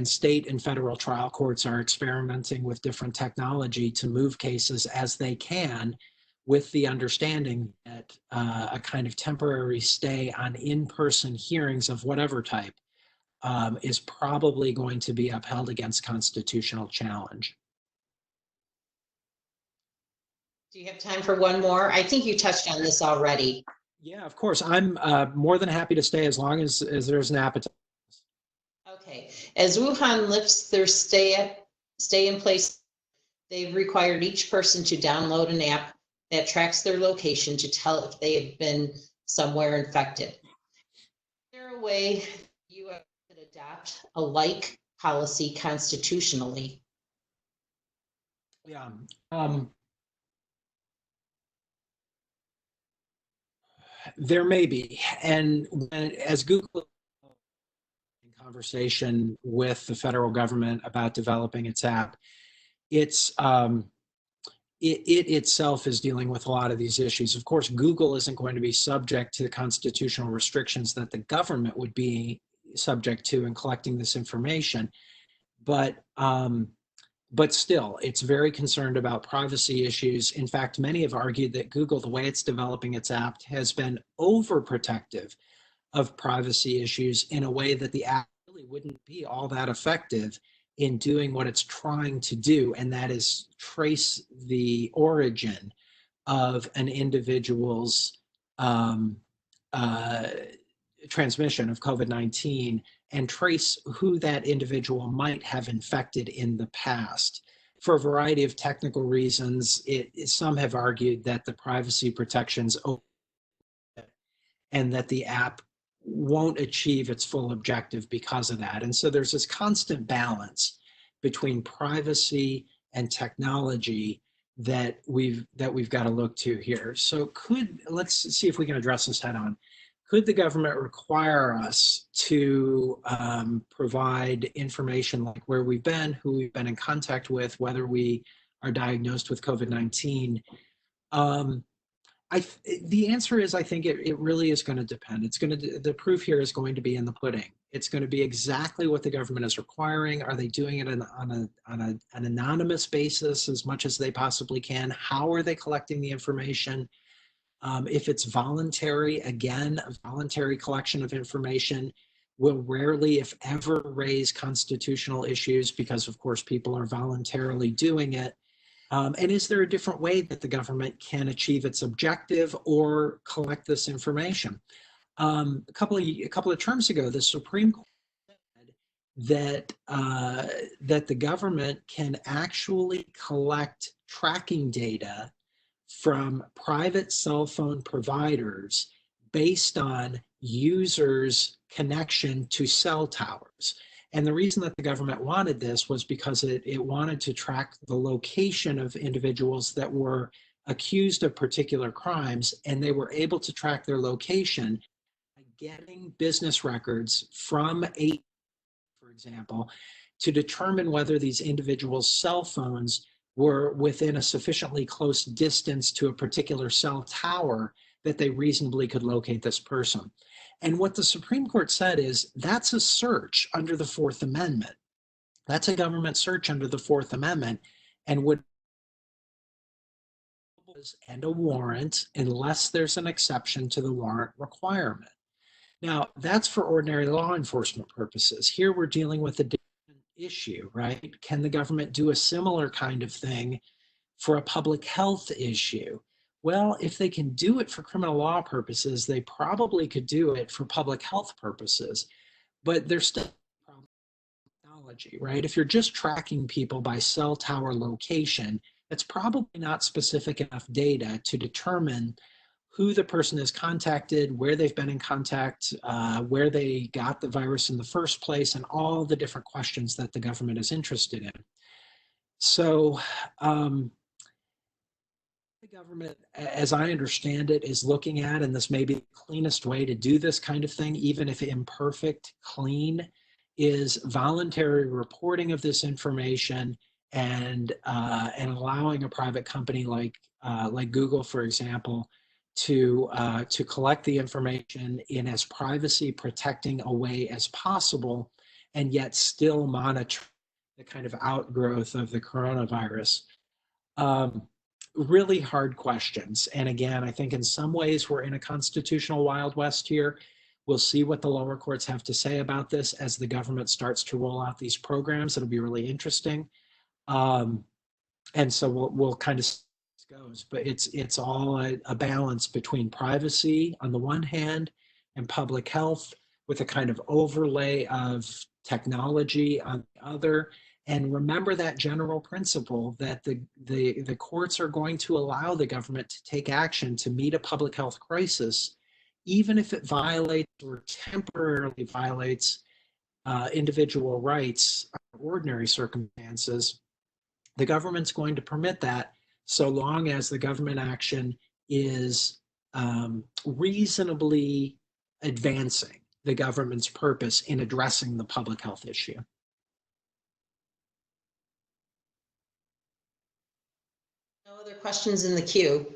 state and federal trial courts are experimenting with different technology to move cases as they can, with the understanding that a kind of temporary stay on in-person hearings of whatever type is probably going to be upheld against constitutional challenge. Do you have time for one more? I think you touched on this already. Yeah, of course. I'm more than happy to stay as long as there's an appetite. Okay. As Wuhan lifts their stay in place they've required each person to download an app that tracks their location to tell if they have been somewhere infected. Is there a way you could adopt a like policy constitutionally? Yeah. There may be. And as Google in conversation with the federal government about developing its app, it's it itself is dealing with a lot of these issues. Of course, Google isn't going to be subject to the constitutional restrictions that the government would be subject to in collecting this information. But still, it's very concerned about privacy issues. In fact, many have argued that Google, the way it's developing its app, has been overprotective of privacy issues in a way that the app really wouldn't be all that effective in doing what it's trying to do, and that is trace the origin of an individual's transmission of COVID-19 and trace who that individual might have infected in the past. For a variety of technical reasons, some have argued that the privacy protections and that the app won't achieve its full objective because of that. And so there's this constant balance between privacy and technology that we've got to look to here. So let's see if we can address this head on. Could the government require us to provide information like where we've been, who we've been in contact with, whether we are diagnosed with COVID-19? The answer is, I think it really is going to depend. The proof here is going to be in the pudding. It's going to be exactly what the government is requiring. Are they doing it on an anonymous basis as much as they possibly can? How are they collecting the information? If it's voluntary, again, a voluntary collection of information will rarely, if ever, raise constitutional issues because, of course, people are voluntarily doing it. And is there a different way that the government can achieve its objective or collect this information? A couple of terms ago, the Supreme Court said that the government can actually collect tracking data from private cell phone providers based on users' connection to cell towers. And the reason that the government wanted this was because it wanted to track the location of individuals that were accused of particular crimes, and they were able to track their location by getting business records from for example, to determine whether these individuals' cell phones were within a sufficiently close distance to a particular cell tower that they reasonably could locate this person. And what the Supreme Court said is that's a search under the Fourth Amendment. That's a government search under the Fourth Amendment and would and a warrant unless there's an exception to the warrant requirement. Now, that's for ordinary law enforcement purposes. Here we're dealing with a different issue, right? Can the government do a similar kind of thing for a public health issue? Well, if they can do it for criminal law purposes, they probably could do it for public health purposes, but there's still a problem with technology, right? If you're just tracking people by cell tower location, that's probably not specific enough data to determine who the person has contacted, where they've been in contact, where they got the virus in the first place, and all the different questions that the government is interested in. So the government, as I understand it, is looking at, and this may be the cleanest way to do this kind of thing, even if imperfect, clean, is voluntary reporting of this information and allowing a private company like Google, for example, to collect the information in as privacy protecting a way as possible, and yet still monitor the kind of outgrowth of the coronavirus. Really hard questions. And again, I think in some ways we're in a constitutional Wild West here. We'll see what the lower courts have to say about this as the government starts to roll out these programs. It'll be really interesting. And so we'll kind of see how this goes, but it's all a balance between privacy on the one hand and public health with a kind of overlay of technology on the other. And remember that general principle that the courts are going to allow the government to take action to meet a public health crisis, even if it violates or temporarily violates individual rights under ordinary circumstances. The government's going to permit that so long as the government action is reasonably advancing the government's purpose in addressing the public health issue. No other questions in the queue.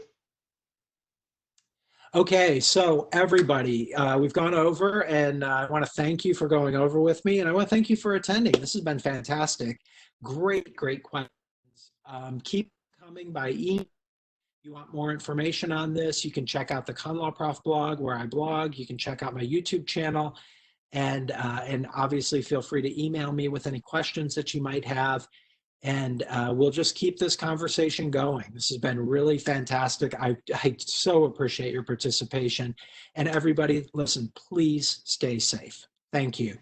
Okay, so everybody, we've gone over, and I want to thank you for going over with me, and I want to thank you for attending. This has been fantastic. Great, great questions. Keep coming by email. If you want more information on this, you can check out the Con Law Prof blog where I blog. You can check out my YouTube channel, and obviously feel free to email me with any questions that you might have. And we'll just keep this conversation going. This has been really fantastic. I so appreciate your participation. And everybody, listen, please stay safe. Thank you.